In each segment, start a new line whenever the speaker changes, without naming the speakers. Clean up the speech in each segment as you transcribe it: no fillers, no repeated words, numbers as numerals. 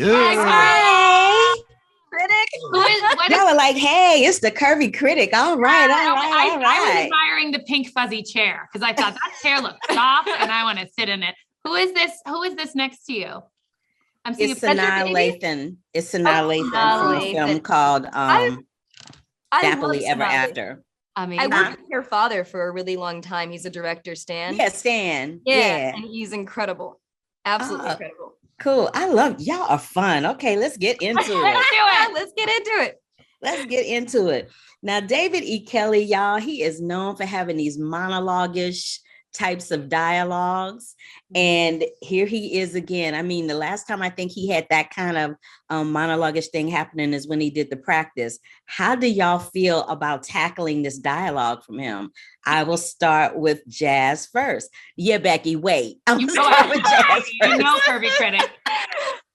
Hey,
Critic.
Y'all were like, hey, it's the Curvy Critic. All right.
I was admiring the pink fuzzy chair because I thought that chair looks soft and I want to sit in it. Who is this next to you?
I'm seeing Sanaa Lathan. It's Sanaa Lathan from a film called Happily Ever After.
I worked with your father for a really long time. He's a director, Stan.
Yeah, Stan.
Yeah. And he's incredible. Absolutely incredible.
Cool. I love y'all are fun. Okay, let's get into it.
Let's get into it.
Now, David E. Kelley, y'all, he is known for having these monologue-ish types of dialogues. And here he is again. I mean, the last time I think he had that kind of monologue-ish thing happening is when he did The Practice. How do y'all feel about tackling this dialogue from him? I will start with Jazz first. Yeah, Becki, wait. I'm going to start with Jazz first.
You know, Curvy Critic.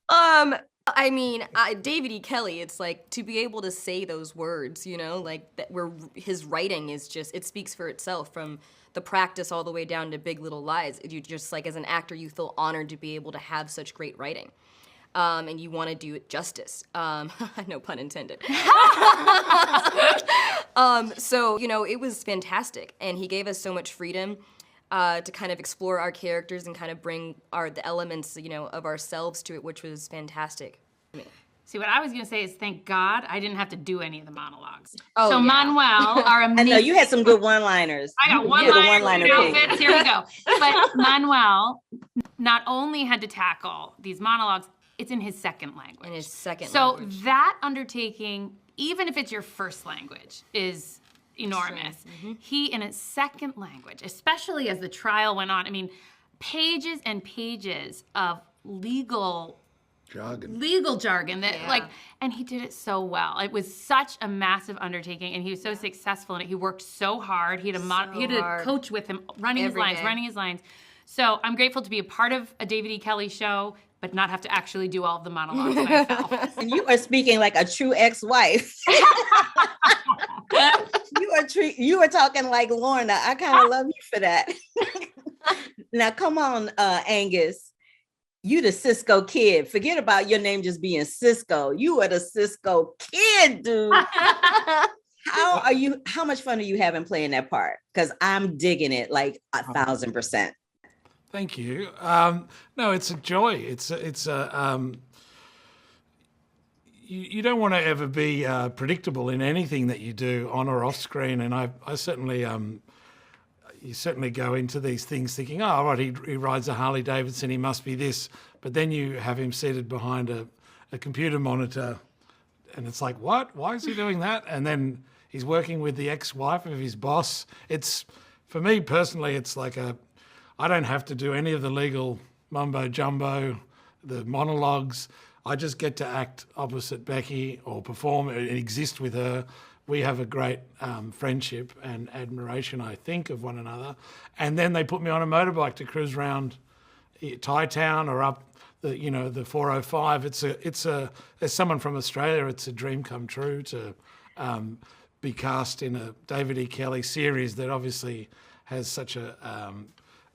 I mean, David E. Kelley, it's like to be able to say those words, you know, like that where his writing is just, it speaks for itself from The Practice all the way down to Big Little Lies. You just like, as an actor, you feel honored to be able to have such great writing. And you want to do it justice. No pun intended. So, you know, it was fantastic. And he gave us so much freedom to kind of explore our characters and kind of bring the elements, you know, of ourselves to it, which was fantastic.
See, what I was going to say is thank God I didn't have to do any of the monologues.
Oh,
so Manuel, our amazing...
I know, you had some good one-liners.
I got one-liner outfits. Here we go. But Manuel not only had to tackle these monologues, it's in his second language.
In his second
language. So that undertaking, even if it's your first language, is enormous. Mm-hmm. He, in his second language, especially as the trial went on, I mean, pages and pages of legal jargon that and he did it so well. It was such a massive undertaking and he was so successful in it. He worked so hard. He had a coach with him running his lines. So I'm grateful to be a part of a David E. Kelley show, but not have to actually do all of the monologues myself.
And you are speaking like a true ex-wife. You are talking like Lorna. I kind of love you for that. Now, come on, Angus. You the Cisco kid. Forget about your name just being Cisco. You are the Cisco kid, dude. How much fun are you having playing that part? Because I'm digging it like 1,000%.
Thank you. No, it's a joy. You don't want to ever be predictable in anything that you do on or off screen. And I certainly, you certainly go into these things thinking, oh, right, he rides a Harley Davidson, he must be this. But then you have him seated behind a computer monitor and it's like, what? Why is he doing that? And then he's working with the ex-wife of his boss. For me personally, it's like I don't have to do any of the legal mumbo jumbo, the monologues. I just get to act opposite Becki or perform and exist with her. We have a great friendship and admiration, I think, of one another. And then they put me on a motorbike to cruise around Thai Town or up the 405. As someone from Australia, it's a dream come true to be cast in a David E. Kelley series that obviously has such a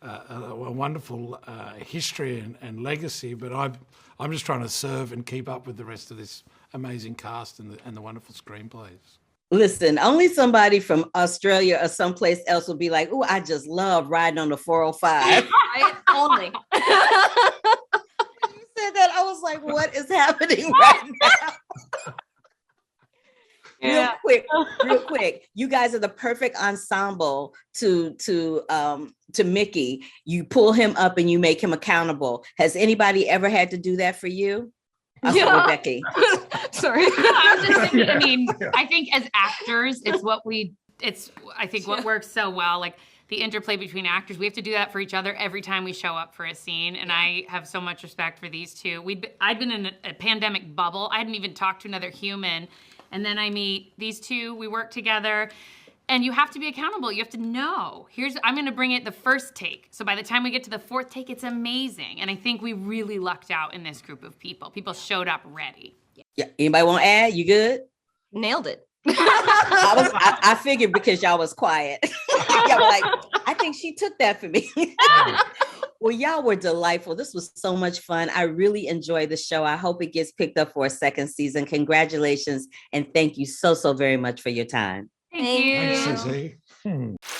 wonderful history and legacy. But I'm just trying to serve and keep up with the rest of this amazing cast and the wonderful screenplays.
Listen, only somebody from Australia or someplace else will be like, oh, I just love riding on the 405.
Right? Only.
You said that, I was like, what is happening right now? Yeah. Real quick. You guys are the perfect ensemble to Mickey. You pull him up and you make him accountable. Has anybody ever had to do that for you? Becki.
Sorry.
I was just thinking, I mean, I think as actors, what works so well, like the interplay between actors, we have to do that for each other every time we show up for a scene. And I have so much respect for these two. I'd been in a pandemic bubble. I hadn't even talked to another human. And then I meet these two, we work together. And you have to be accountable. You have to know. I'm going to bring it the first take. So by the time we get to the fourth take, it's amazing. And I think we really lucked out in this group of people. People showed up ready.
Yeah. Anybody want to add? You good?
Nailed it.
I figured because y'all was quiet. Y'all were like, I think she took that for me. Well, y'all were delightful. This was so much fun. I really enjoyed the show. I hope it gets picked up for a second season. Congratulations. And thank you so very much for your time.
Thank you.
Thanks, Susie.